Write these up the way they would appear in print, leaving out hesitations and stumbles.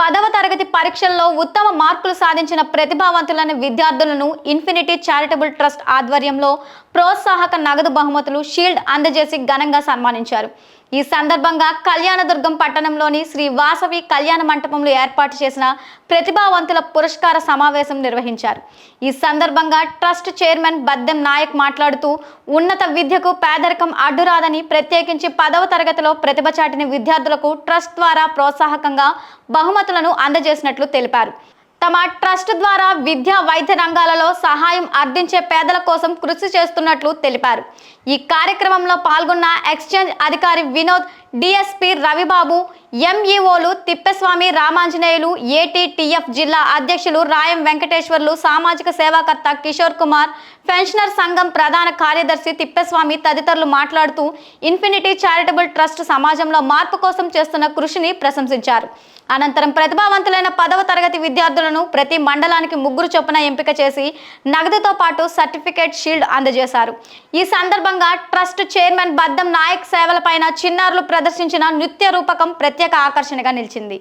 10వ తరగతి పరీక్షల్లో ఉత్తమ మార్కులు సాధించిన ప్రతిభావంతులైన విద్యార్థులను ఇన్ఫినిటీ చారిటబుల్ ట్రస్ట్ ఆధ్వర్యంలో ప్రోత్సాహక నగదు బహుమతులు షీల్డ్ అందజేసి ఘనంగా సన్మానించారు. ఈ సందర్భంగా కళ్యాణదుర్గం పట్టణంలోని శ్రీ వాసవి కళ్యాణ మంటపంలో ఏర్పాటు చేసిన ప్రతిభావంతుల పురస్కార సమావేశం నిర్వహించారు. ఈ సందర్భంగా ట్రస్ట్ చైర్మన్ బద్దెం నాయక్ మాట్లాడుతూ ఉన్నత విద్యకు పేదరికం అడ్డురాదని, ప్రత్యేకించి 10వ తరగతిలో ప్రతిభ చాటిన విద్యార్థులకు ట్రస్ట్ ద్వారా ప్రోత్సాహకంగా బహుమతులను అందజేసినట్లు తెలిపారు. తమ ట్రస్ట్ ద్వారా విద్యా వైద్య రంగాలలో సహాయం అందించే పేదల కోసం కృషి చేస్తున్నట్లు తెలిపారు. ఈ కార్యక్రమంలో పాల్గొన్న ఎక్స్చేంజ్ అధికారి వినోద్, డిఎస్పీ రవిబాబు, ఎంఈఓలు తిప్పస్వామి, రామాంజనేయులు, ఏటీటీఎఫ్ జిల్లా అధ్యక్షులు రాయం వెంకటేశ్వర్లు, సామాజిక సేవాకర్త కిషోర్ కుమార్, పెన్షనర్ సంఘం ప్రధాన కార్యదర్శి తిప్పస్వామి తదితరులు మాట్లాడుతూ ఇన్ఫినిటీ చారిటబుల్ ట్రస్ట్ సమాజంలో మార్పు కోసం చేస్తున్న కృషిని ప్రశంసించారు. అనంతరం ప్రతిభావంతులైన 10వ తరగతి విద్యార్థులను ప్రతి మండలానికి 3 చొప్పున ఎంపిక చేసి నగదుతో పాటు సర్టిఫికేట్, షీల్డ్ అందజేశారు. ఈ సందర్భంగా ట్రస్ట్ చైర్మన్ బద్దం నాయక్ సేవలపైన చిన్నారులు ప్రదర్శించిన నృత్య రూపకం ప్రత్యేక ఆకర్షణగా నిలిచింది.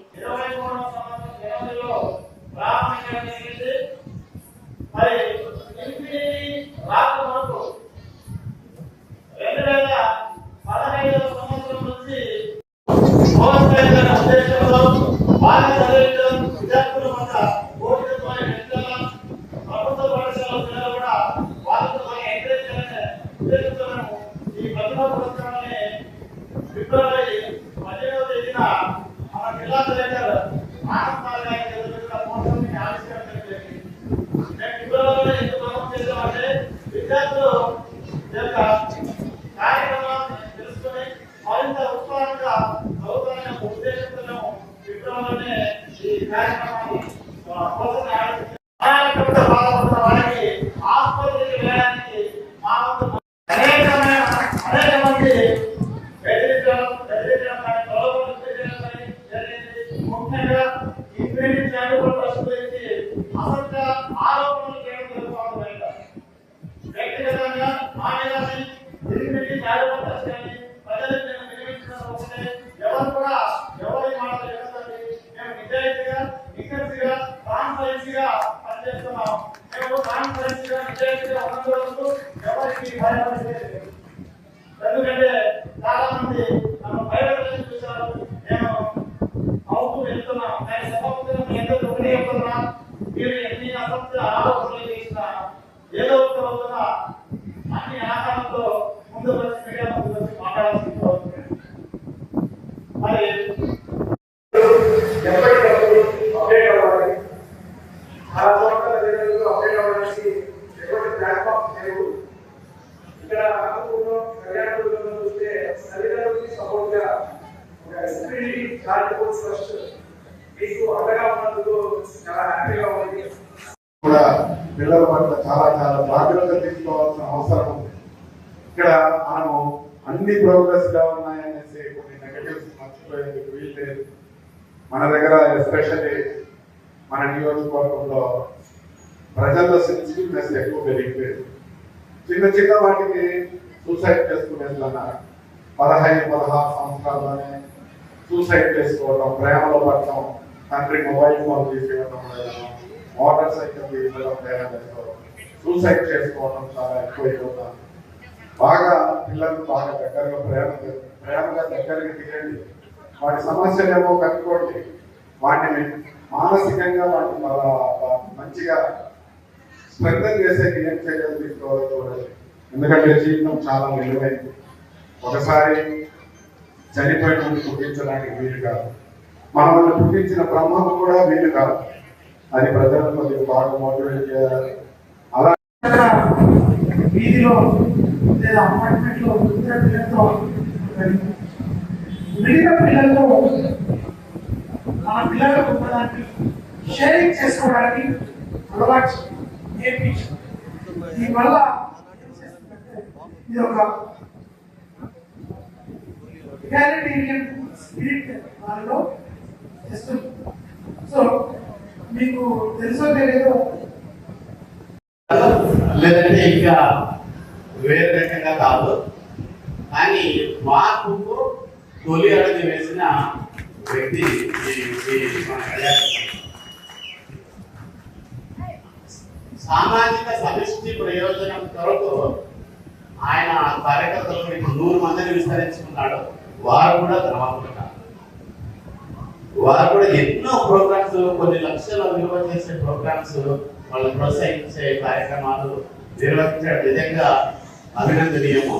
ఎందుకంటే చాలా మంది మనం బయట చూసారు, నేను అవుతూ వెళ్తున్నా, నేను సభాపతిని ఎందుకు ఒకటి చెప్తున్నా, మీరు ఎన్ని అసత్య ఆలోచనలు చేసినా ఏదో ఒక రోజున అన్ని ఆహారంతో ముందు వచ్చి మీడియా ముందు వచ్చి మాట్లాడాల్సింది అవుతుంది. మరి ఎప్పటికప్పుడు అప్డేట్ అవ్వాలి, ఆ చోట్ల అప్డేట్ అవ్వడానికి ఎటువంటి ప్లాట్ఫామ్ లేవు. ఇక్కడ కళ్యాణదుర్గంలో చూస్తే తల్లిదండ్రులకి సపోర్ట్ గా ఒక ఇన్ఫినిటీ చారిటబుల్ ట్రస్ట్ మీకు అండగా ఉన్నందుకు చాలా హ్యాపీగా ఉంది. కూడా పిల్లల పట్ల చాలా జాగ్రత్తగా తీసుకోవాల్సిన అవసరం ఉంది. ఇక్కడ మనము అన్ని ప్రోగ్రెస్ గా ఉన్నాయనేసి కొన్ని నెగటివ్స్ మర్చిపోయేందుకు వీల్లేదు. మన దగ్గర ఎస్పెషల్లీ మన నియోజకవర్గంలో ప్రజల్లో సెన్సిటివ్నెస్ ఎక్కువ పెరిగిపోయింది. చిన్న వాటికి సూసైడ్ చేసుకునేట్లన్నారు. 15-16 సంవత్సరాల్లోనే సూసైడ్ చేసుకోవడం, ప్రేమలో పడటం, తండ్రి మొబైల్ ఫోన్ తీసుకోవడం, మోటార్ సైకిల్ తీసుకోవడం, సూసైడ్ చేసుకోవడం చాలా ఎక్కువైపోతాం. బాగా పిల్లలు బాగా ప్రేమగా దగ్గరగా దిగండి. వాటి సమస్యలేమో కనుక్కోండి. వాటిని మానసికంగా వాటిని మంచిగా స్ట్రెంథన్ చేసేది ఏం చర్యలు తీసుకోవాలో చూడాలి. ఎందుకంటే జీవితం చాలా విలువైంది. ఒకసారి చనిపోయిన పుట్టించడానికి వీలు కాదు. మనల్ని పుట్టించిన బ్రహ్మకు కూడా వీలు కాదు. అది ప్రజలను కొద్దిగా బాగా మోటివేట్ చేయాలి. అలా వీధిలో లేదా అపార్ట్మెంట్లో పిల్లలతో మిగతా పిల్లలతో మన పిల్లలకు ఉండడానికి షేరింగ్ చేసుకోవడానికి అలవాటు నేర్పించు. దీనివల్ల ఇది ఒక స్పిరిట్ వాళ్ళలో చేస్తుంది. సో మీకు తెలుసో తెలియదో లేదంటే ఇంకా వేరే రకంగా కాదు, కానీ మార్పుకు తొలి అడుగు వేసిన వ్యక్తి మన కళ్యాణ్. సామాజిక సమిష్టి ప్రయోజనం కొరకు ఆయన కార్యకర్తలను ఇప్పుడు 100 మందిని విస్తరించుకున్నాడు. వారు కూడా ధనవంతులు కాదు. వారు కూడా ఎన్నో ప్రోగ్రామ్స్, కొన్ని లక్షల విలువ చేసే ప్రోగ్రామ్స్, వాళ్ళు ప్రోత్సహించే కార్యక్రమాలు నిర్వహించడం నిజంగా అభినందనీయము.